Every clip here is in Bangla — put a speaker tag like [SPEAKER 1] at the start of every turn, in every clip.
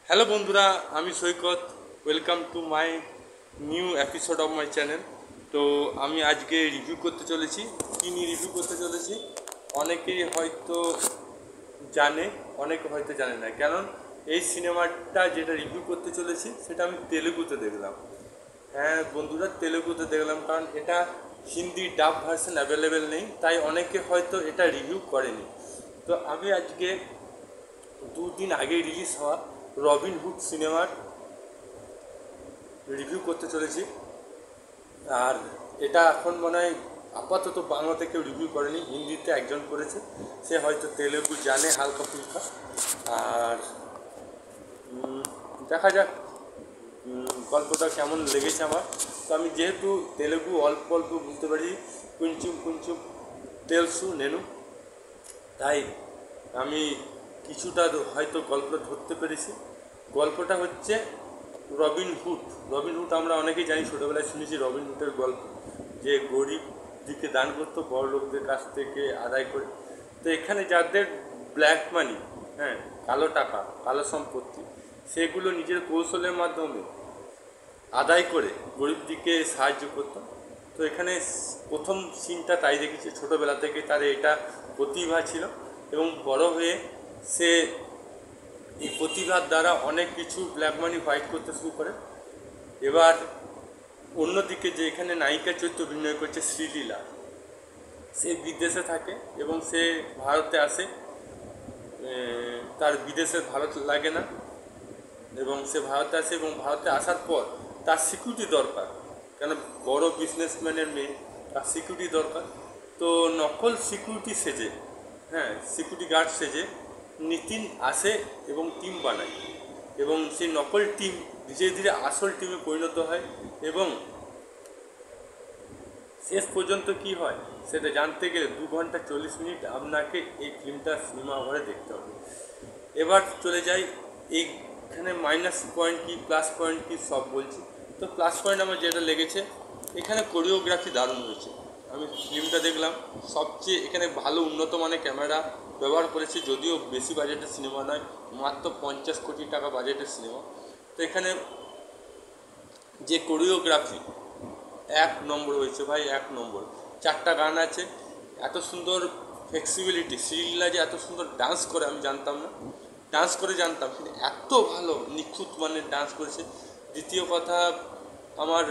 [SPEAKER 1] হ্যালো বন্ধুরা, আমি Saikat. Welcome to my new episode of my channel. তো আমি আজকে রিভিউ করতে চলেছি। কী নিয়ে রিভিউ করতে চলেছি অনেকেই হয়তো জানে, অনেকে হয়তো জানে না। কারণ এই সিনেমাটা যেটা রিভিউ করতে চলেছি সেটা আমি তেলেগুতে দেখলাম। হ্যাঁ বন্ধুরা, তেলেগুতে দেখলাম, কারণ এটা হিন্দি ডাব ভার্সন অ্যাভেলেবেল নেই, তাই অনেকে হয়তো এটা রিভিউ করেনি। তো আমি আজকে দুদিন আগে রিলিজ হওয়া রবিনহুড সিনেমার রিভিউ করতে চলেছি। আর এটা এখন মনে হয় আপাতত বাংলাতে কেউ রিভিউ করেনি, হিন্দিতে একজন করেছে, সে হয়তো তেলেগু জানে হালকা ফুলকা। আর দেখা যাক গল্পটা কেমন লেগেছে আমার। তো আমি যেহেতু তেলেগু অল্প অল্প বুঝতে পারি, কুঞ্চুম কুঞ্চুম তেলসু নেনু, তাই আমি কিছুটা হয়তো গল্পটা ধরতে পেরেছি। গল্পটা হচ্ছে রবিনহুড। রবিনহুড আমরা অনেকেই জানি, ছোটোবেলায় শুনেছি রবিনহুডের গল্প, যে গরিব দিকে দান করতো বড় লোকদের কাছ থেকে আদায় করে। তো এখানে যাদের ব্ল্যাক মানি, হ্যাঁ, কালো টাকা, কালো সম্পত্তি, সেগুলো নিজের কৌশলের মাধ্যমে আদায় করে গরিব দিকে সাহায্য করতো। তো এখানে প্রথম সিনটা তাই দেখেছি, ছোটোবেলা থেকে তার এটা প্রতিভা ছিল এবং বড় হয়ে সে এই প্রতিভার দ্বারা অনেক কিছু ব্ল্যাক মানি হোয়াইট করতে শুরু করে। এবার অন্যদিকে যে এখানে নায়িকা চরিত্র অভিনয় করছে শ্রীলীলা, সে বিদেশে থাকে এবং সে ভারতে আসে। তার বিদেশে ভারত লাগে না এবং সে ভারতে আসে, এবং ভারতে আসার পর তার সিকিউরিটি দরকার, কেন বড় বিজনেসম্যানের মেয়ে, তার সিকিউরিটি দরকার। তো নকল সিকিউরিটি সেজে, হ্যাঁ, সিকিউরিটি গার্ড সেজে নিতিন আসে এবং টিম বানায়, এবং সেই নকল টিম ধীরে ধীরে আসল টিমে পরিণত হয়। এবং শেষ পর্যন্ত কি হয় সেটা জানতে গেলে 2 ঘন্টা 40 মিনিট আপনাকে এই ফিল্মটা সিনেমা ঘরে দেখতে হবে। এবার চলে যাই এইখানে মাইনাস পয়েন্ট কি প্লাস পয়েন্ট কি সব বলছি। তো প্লাস পয়েন্ট আমার যেটা লেগেছে, এখানে কোরিওগ্রাফি দারুণ হয়েছে। আমি ফিল্মটা দেখলাম, সবচেয়ে এখানে ভালো উন্নত মানের ক্যামেরা ব্যবহার করেছে, যদিও বেশি বাজেটের সিনেমা নয়, মাত্র 50 কোটি টাকা বাজেটের সিনেমা। তো এখানে যে কোরিওগ্রাফি এক নম্বর হয়েছে ভাই, এক নম্বর। 4টা গান আছে, এত সুন্দর ফ্লেক্সিবিলিটি। শ্রীলীলা যে এত সুন্দর ডান্স করে আমি জানতাম না, ডান্স করে জানতাম, কিন্তু এত ভালো নিখুঁত মানের ডান্স করেছে। দ্বিতীয় কথা, আমার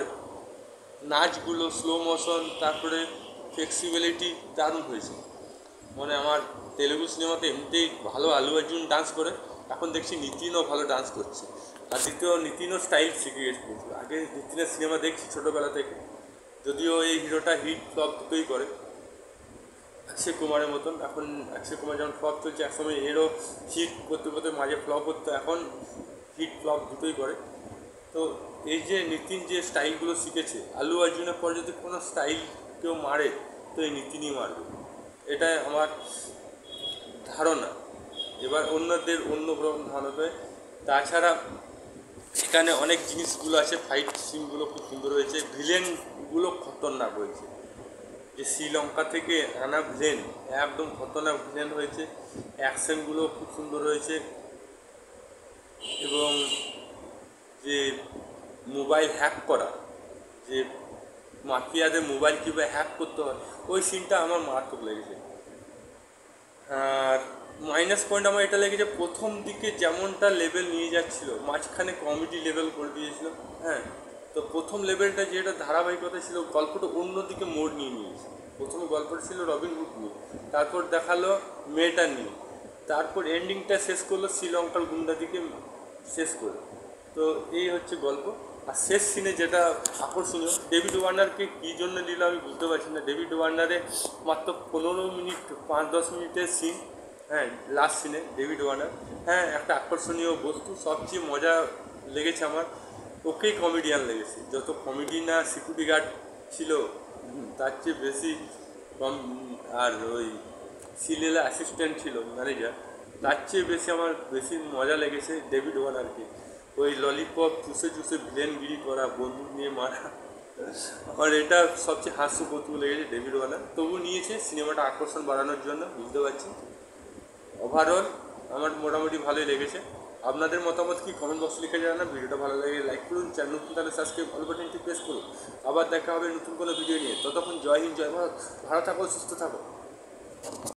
[SPEAKER 1] নাচগুলো স্লো মোশন, তারপরে ফ্লেক্সিবিলিটি দারুণ হয়েছে। মানে আমার তেলেগু সিনেমাতে এমনিতেই ভালো আলু অর্জুন ডান্স করে, এখন দেখছি নিতিনও ভালো ডান্স করছে। আর দ্বিতীয়, নিতিনও স্টাইল শিখে গেছে। আগে নিতিনের সিনেমা দেখছি ছোটোবেলা থেকে, যদিও এই হিরোটা হিট ফ্লপ দুটোই করে, অক্ষয় কুমারের মতন। এখন অক্ষয় কুমার যখন ফ্লপ চলছে, একসময় এরও হিট করতে করতে মাঝে ফ্লপ হতো, এখন হিট ফ্লপ দুটোই করে। তো এই যে নিতিন যে স্টাইলগুলো শিখেছে, আলু অর্জুনের পর যদি কোনো স্টাইল কেউ মারে তো এই নিতিনই মারবে, এটাই আমার ধারণা। এবার অন্যদের অন্য রকম ধারণা হবে। তাছাড়া এখানে অনেক জিনিসগুলো আছে, ফাইট সিনগুলো খুব সুন্দর হয়েছে, ভিলেনগুলো খতরনাক হয়েছে। যে শ্রীলঙ্কা থেকে আনা ভিলেন, একদম খতরনাক ভিলেন হয়েছে। অ্যাকশনগুলো খুব সুন্দর হয়েছে, এবং যে মোবাইল হ্যাক করা, যে মাফিয়াদের মোবাইল কীভাবে হ্যাক করতে হয়, ওই সিনটা আমার মারাত্মক লেগেছে। আর মাইনাস পয়েন্ট আমার এটা লেগেছে, প্রথম দিকে যেমনটা লেভেল নিয়ে যাচ্ছিল, মাঝখানে কমেডি লেভেল করে দিয়েছিল। হ্যাঁ, তো প্রথম লেভেলটা যেটা ধারাবাহিকতা ছিল, গল্পটা অন্যদিকে মোড় নিয়ে নিয়েছে। প্রথমে গল্পটা ছিল রবিনহুড নিয়ে, তারপর দেখালো মেয়েটা নিয়ে, তারপর এন্ডিংটা শেষ করলো শ্রীলঙ্কার গুন্ডাদিকে শেষ করে। তো এই হচ্ছে গল্প। আর শেষ সিনে যেটা আকর্ষণীয়, ডেভিড ওয়ার্নারকে কী জন্য নিল আমি বুঝতে পারছি না। ডেভিড ওয়ার্নারে মাত্র 15 মিনিট, 5-10 মিনিটের সিন, হ্যাঁ, লাস্ট সিনে ডেভিড ওয়ার্নার, হ্যাঁ, একটা আকর্ষণীয় বস্তু। সবচেয়ে মজা লেগেছে আমার, ওকেই কমেডিয়ান লেগেছে। যত কমেডি না সিকিউরিটি গার্ড ছিল তার চেয়ে বেশি কম, আর ওই সিলেলা অ্যাসিস্ট্যান্ট ছিল ম্যানেজার, তার চেয়ে বেশি আমার বেশি মজা লেগেছে ডেভিড ওয়ার্নারকে। ওই ললিপপ চুষে চুষে ভিলেনগিরি করা, বন্দুক নিয়ে মারা, আমার এটা সবচেয়ে হাস্যকৌতুক লেগেছে ডেভিড ওয়ার্নার। তবু নিয়েছে সিনেমাটা আকর্ষণ বাড়ানোর জন্য, বুঝতে পারছি। ওভারঅল আমার মোটামুটি ভালোই লেগেছে। আপনাদের মতামত কি কমেন্ট বক্সে লিখে জানান। ভিডিওটা ভালো লাগে লাইক করুন, চ্যানেল নতুন তাহলে সাবস্ক্রাইব অল বাটনটি প্রেস করুন। আবার দেখা হবে নতুন কোনো ভিডিও নিয়ে। ততক্ষণ জয় হিন্দ, জয় ভারত। ভালো থাকো, সুস্থ থাকো।